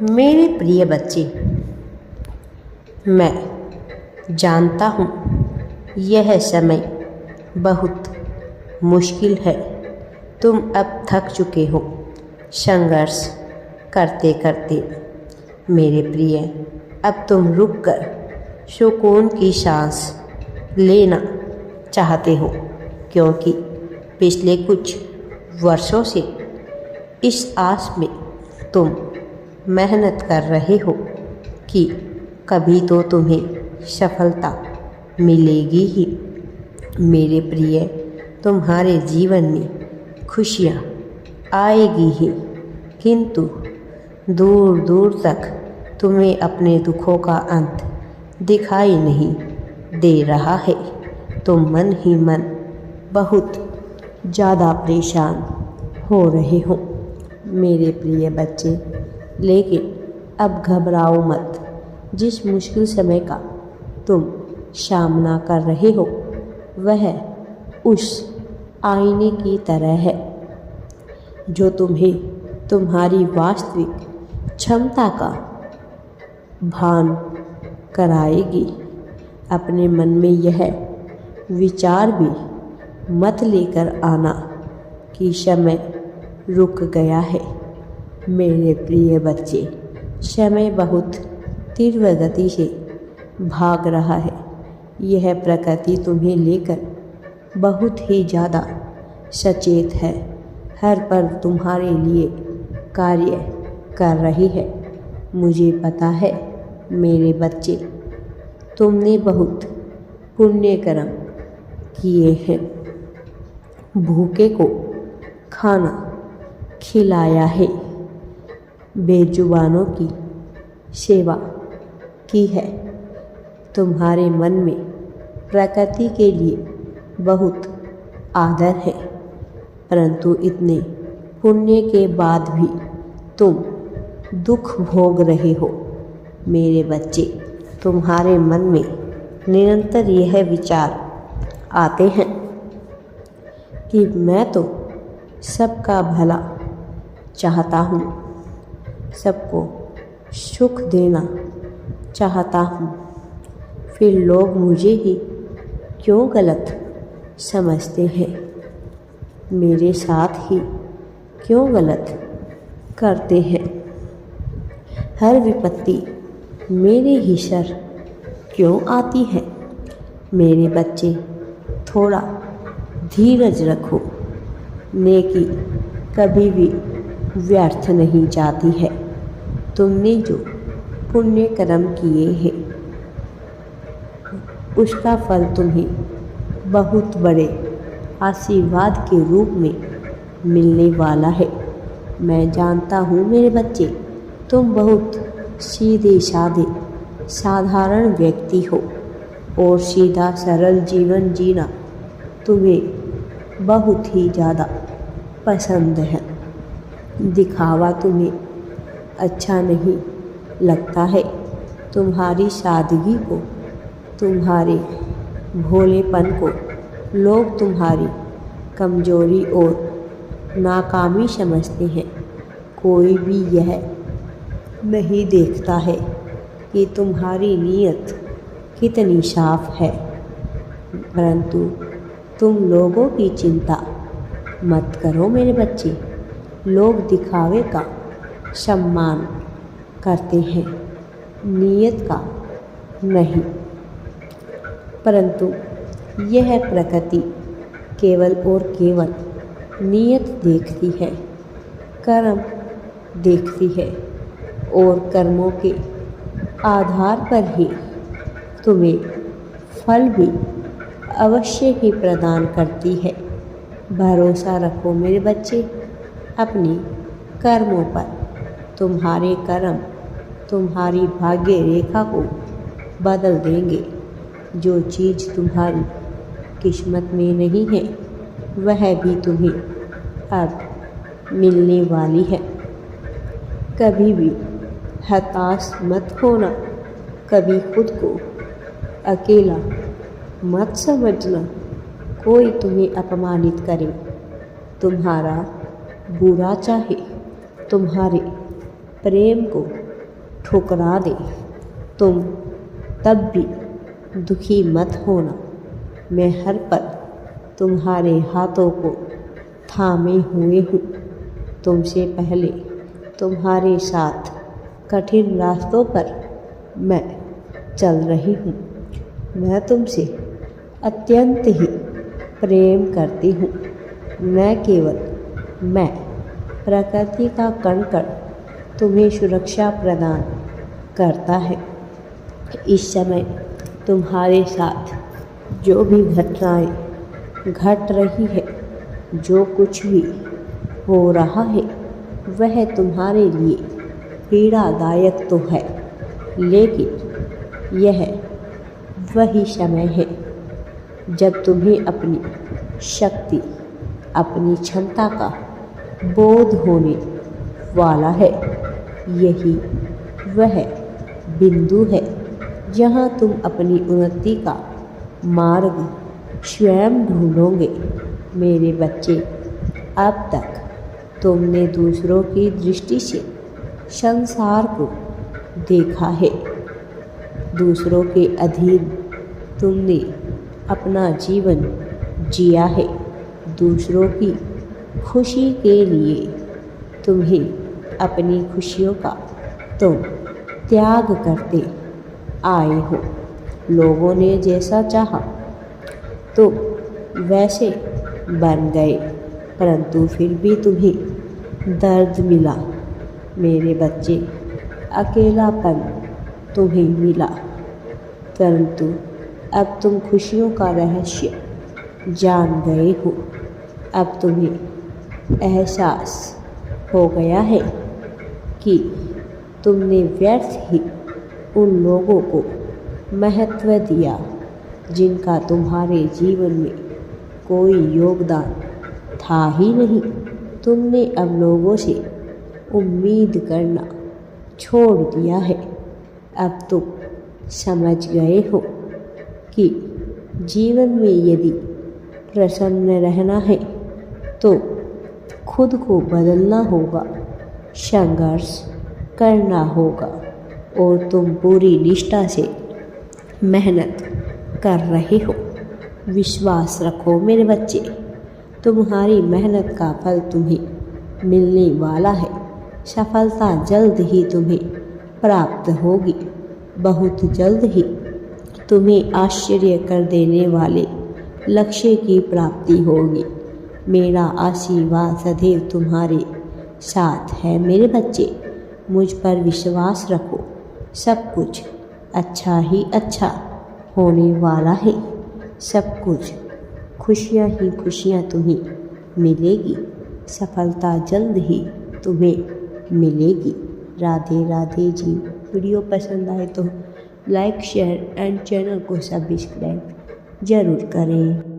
मेरे प्रिय बच्चे, मैं जानता हूँ यह समय बहुत मुश्किल है। तुम अब थक चुके हो संघर्ष करते करते। मेरे प्रिय, अब तुम रुककर सुकून की सांस लेना चाहते हो, क्योंकि पिछले कुछ वर्षों से इस आस में तुम मेहनत कर रहे हो कि कभी तो तुम्हें सफलता मिलेगी ही। मेरे प्रिय, तुम्हारे जीवन में खुशियाँ आएगी ही, किंतु दूर दूर तक तुम्हें अपने दुखों का अंत दिखाई नहीं दे रहा है। तुम मन ही मन बहुत ज़्यादा परेशान हो रहे हो मेरे प्रिय बच्चे, लेकिन अब घबराओ मत। जिस मुश्किल समय का तुम सामना कर रहे हो वह उस आईने की तरह है जो तुम्हें तुम्हारी वास्तविक क्षमता का भान कराएगी। अपने मन में यह विचार भी मत लेकर आना कि समय रुक गया है। मेरे प्रिय बच्चे, समय बहुत तीव्र गति से भाग रहा है। यह प्रकृति तुम्हें लेकर बहुत ही ज़्यादा सचेत है। हर पल तुम्हारे लिए कार्य कर रही है। मुझे पता है मेरे बच्चे, तुमने बहुत पुण्य कर्म किए हैं। भूखे को खाना खिलाया है, बेजुबानों की सेवा की है। तुम्हारे मन में प्रकृति के लिए बहुत आदर है, परंतु इतने पुण्य के बाद भी तुम दुख भोग रहे हो। मेरे बच्चे, तुम्हारे मन में निरंतर यह विचार आते हैं कि मैं तो सबका भला चाहता हूँ, सबको सुख देना चाहता हूँ, फिर लोग मुझे ही क्यों गलत समझते हैं, मेरे साथ ही क्यों गलत करते हैं। हर विपत्ति मेरे ही सर क्यों आती है। मेरे बच्चे, थोड़ा धीरज रखो। नेकी कभी भी व्यर्थ नहीं जाती है। तुमने जो पुण्य कर्म किए हैं उसका फल तुम्हें बहुत बड़े आशीर्वाद के रूप में मिलने वाला है। मैं जानता हूँ मेरे बच्चे, तुम बहुत सीधे साधे साधारण व्यक्ति हो और सीधा सरल जीवन जीना तुम्हें बहुत ही ज़्यादा पसंद है। दिखावा तुम्हें अच्छा नहीं लगता है। तुम्हारी सादगी को, तुम्हारे भोलेपन को लोग तुम्हारी कमजोरी और नाकामी समझते हैं। कोई भी यह नहीं देखता है कि तुम्हारी नीयत कितनी साफ है, परंतु तुम लोगों की चिंता मत करो मेरे बच्चे। लोग दिखावे का सम्मान करते हैं, नीयत का नहीं। परंतु यह प्रकृति केवल और केवल नीयत देखती है, कर्म देखती है और कर्मों के आधार पर ही तुम्हें फल भी अवश्य ही प्रदान करती है। भरोसा रखो मेरे बच्चे अपने कर्मों पर। तुम्हारे कर्म तुम्हारी भाग्य रेखा को बदल देंगे। जो चीज़ तुम्हारी किस्मत में नहीं है वह भी तुम्हें अब मिलने वाली है। कभी भी हताश मत होना, कभी खुद को अकेला मत समझना। कोई तुम्हें अपमानित करे, तुम्हारा बुरा चाहे, तुम्हारे प्रेम को ठुकरा दे, तुम तब भी दुखी मत होना। मैं हर पल तुम्हारे हाथों को थामे हुए हूँ। तुमसे पहले तुम्हारे साथ कठिन रास्तों पर मैं चल रही हूँ। मैं तुमसे अत्यंत ही प्रेम करती हूँ। न केवल मैं, प्रकृति का कण कण तुम्हें सुरक्षा प्रदान करता है। इस समय तुम्हारे साथ जो भी घटनाएं घट रही है, जो कुछ भी हो रहा है, वह तुम्हारे लिए पीड़ादायक तो है, लेकिन यह वही समय है जब तुम्हें अपनी शक्ति, अपनी क्षमता का बोध होने वाला है। यही वह बिंदु है जहाँ तुम अपनी उन्नति का मार्ग स्वयं ढूंढोगे। मेरे बच्चे, अब तक तुमने दूसरों की दृष्टि से संसार को देखा है। दूसरों के अधीन तुमने अपना जीवन जिया है। दूसरों की खुशी के लिए तुम्हें अपनी खुशियों का तुम त्याग करते आए हो। लोगों ने जैसा चाहा तो वैसे बन गए, परंतु फिर भी तुम्हें दर्द मिला। मेरे बच्चे, अकेलापन तुम्हें मिला, परंतु अब तुम खुशियों का रहस्य जान गए हो। अब तुम्हें एहसास हो गया है कि तुमने व्यर्थ ही उन लोगों को महत्व दिया जिनका तुम्हारे जीवन में कोई योगदान था ही नहीं। तुमने अब लोगों से उम्मीद करना छोड़ दिया है। अब तुम समझ गए हो कि जीवन में यदि प्रसन्न रहना है तो खुद को बदलना होगा, संघर्ष करना होगा, और तुम पूरी निष्ठा से मेहनत कर रहे हो। विश्वास रखो मेरे बच्चे, तुम्हारी मेहनत का फल तुम्हें मिलने वाला है। सफलता जल्द ही तुम्हें प्राप्त होगी। बहुत जल्द ही तुम्हें आश्चर्य कर देने वाले लक्ष्य की प्राप्ति होगी। मेरा आशीर्वाद सदैव तुम्हारे साथ है मेरे बच्चे। मुझ पर विश्वास रखो, सब कुछ अच्छा ही अच्छा होने वाला है। सब कुछ खुशियाँ ही खुशियाँ तुम्हें मिलेगी। सफलता जल्द ही तुम्हें मिलेगी। राधे राधे जी। वीडियो पसंद आए तो लाइक, शेयर एंड चैनल को सब्सक्राइब ज़रूर करें।